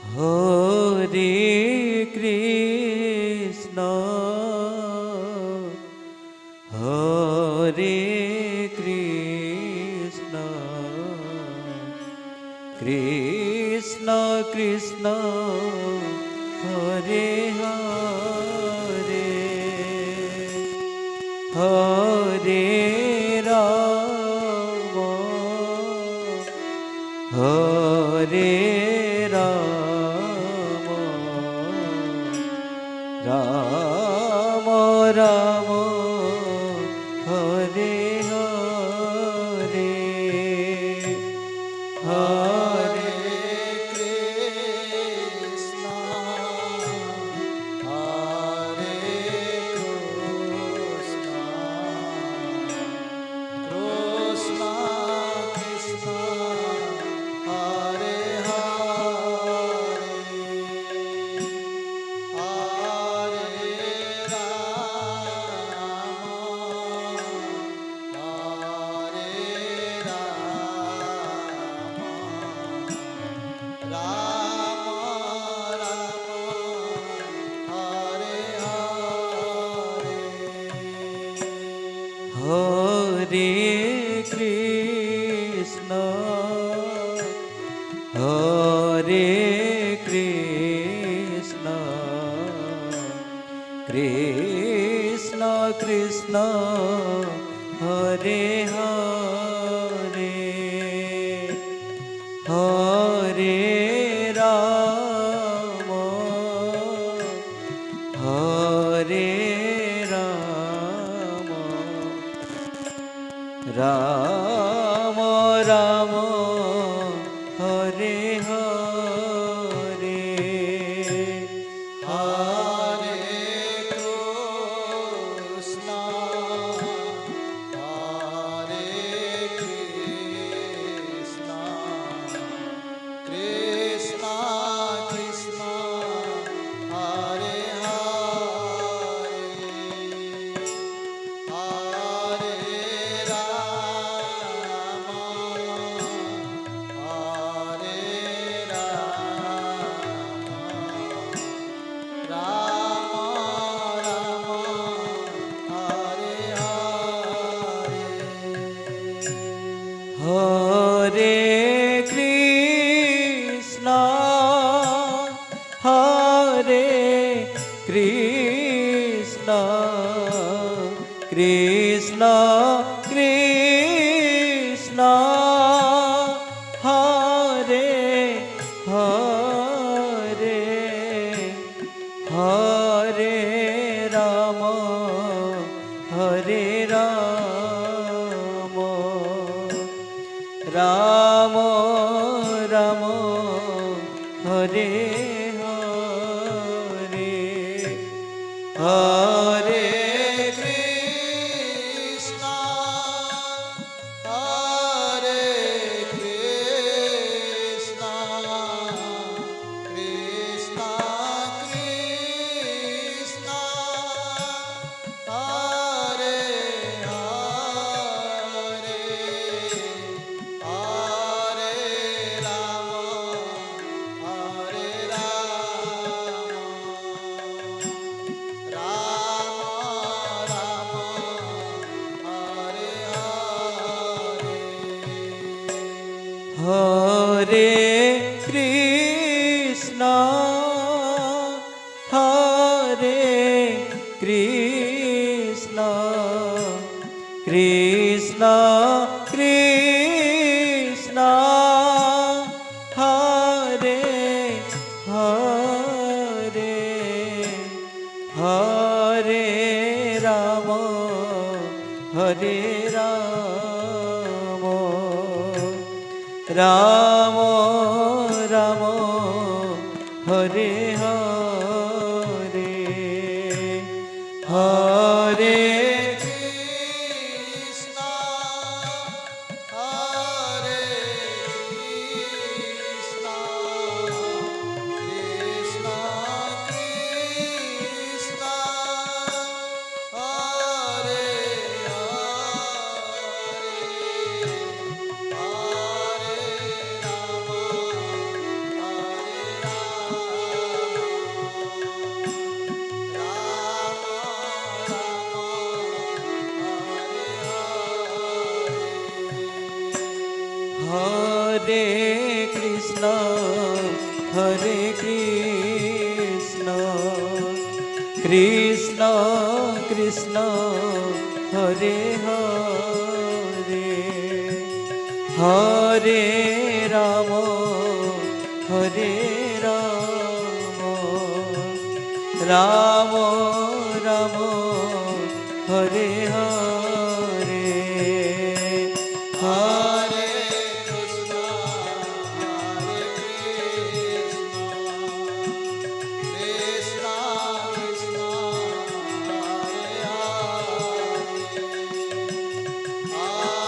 Hare Krishna Hare Krishna Krishna Krishna Hare Hare Hare Ram Hare Ram Ram Ram Hare Hare Hare Krishna Hare Krishna Krishna Krishna Hare Hare Hare Ram Hare Ram Ram Ram Hare Hare Hare Krishna Hare Krishna Krishna Krishna Hare Hare Hare Ram Hare Ram Ram Ram Hare Hare Hare Krishna Hare Krishna Krishna Krishna Hare Hare Hare Ram Hare Ram Ram Ram Hare Hare Hare Krishna Hare Krishna Krishna Krishna Hare Hare Hare Ram Hare Ram Ram Ram Hare Hare Hare Krishna Hare Krishna Krishna Krishna Hare Hare Hare Ram Hare Ram Ram Ram Hare Hare Hare Krishna Hare Krishna Krishna Krishna Hare Hare Hare Ram Hare Ram Ram Ram Hare Hare Hare Krishna Hare Krishna Krishna Krishna Hare Hare Hare Ram Krishna Hare Krishna Krishna Krishna Hare Hare Hare Ram Hare Ram Ram Ram Hare Hare Hare Krishna Krishna Krishna Hare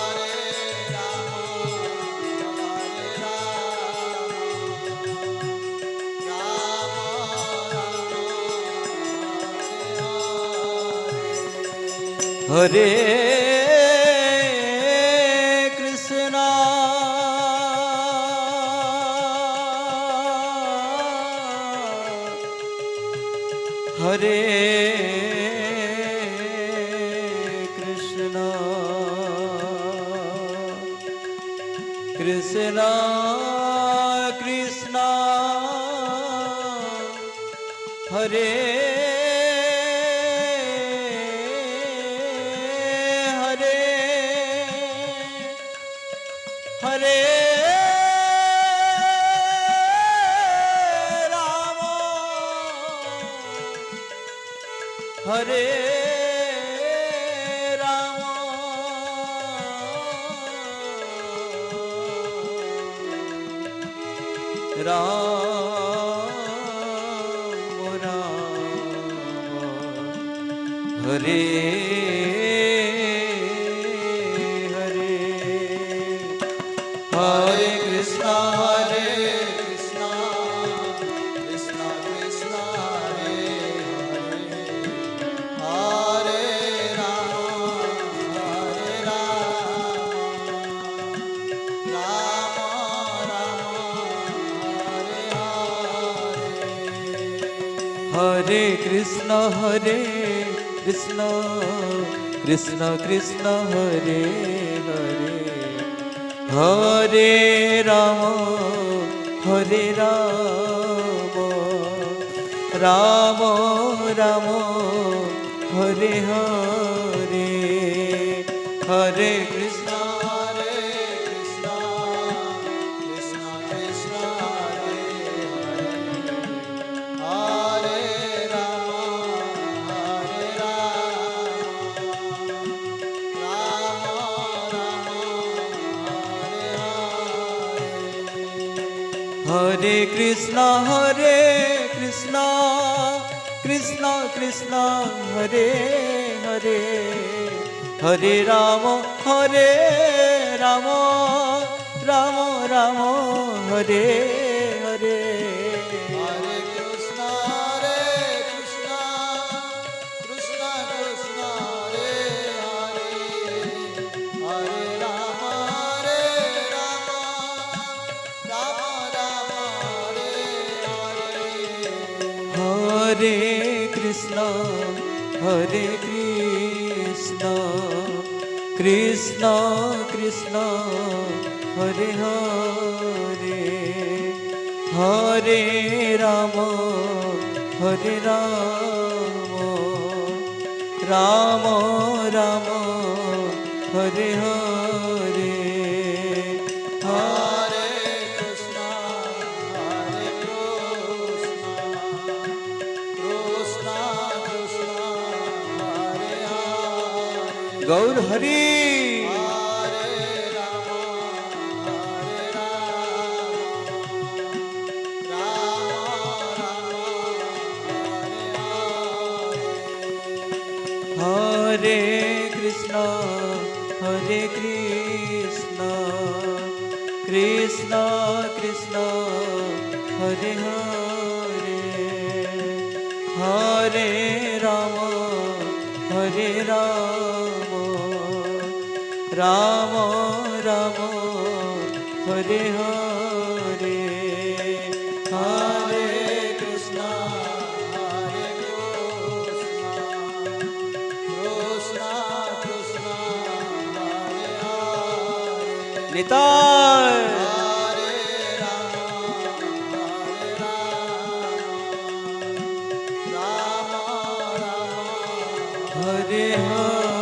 Hare Ram Ram Hare Krishna Hare Krishna Krishna Krishna Hare Hare Hare Ram Hare Ram Ram Ram Hare Hare Hare Krishna Hare Krishna Krishna Krishna Hare Hare Hare Ram Ram Hare Krishna Krishna Krishna Hare Hare Hare Ram Ram Ram Hare Hare Hare Krishna Hare Krishna Krishna Krishna Hare Hare Ram Ram Hare Krishna Krishna Krishna Hare Hare Hare Ram Ram Ram Hare Hare Hare Krishna Krishna Krishna Hare Hare Hare Ram Ram Ram Hare Hare Krishna Krishna Krishna Hare Hare Hare Ram Ram Ram Hare Hare Hare Krishna Krishna Krishna Hare Hare Gaur Hari Hare Ram Hare Krishna Krishna Krishna Hare Hare Hare Ram Ram Ram Hare Hare Hare Krishna Krishna Krishna Hare Hare Nitai Hare Ram Hare Hare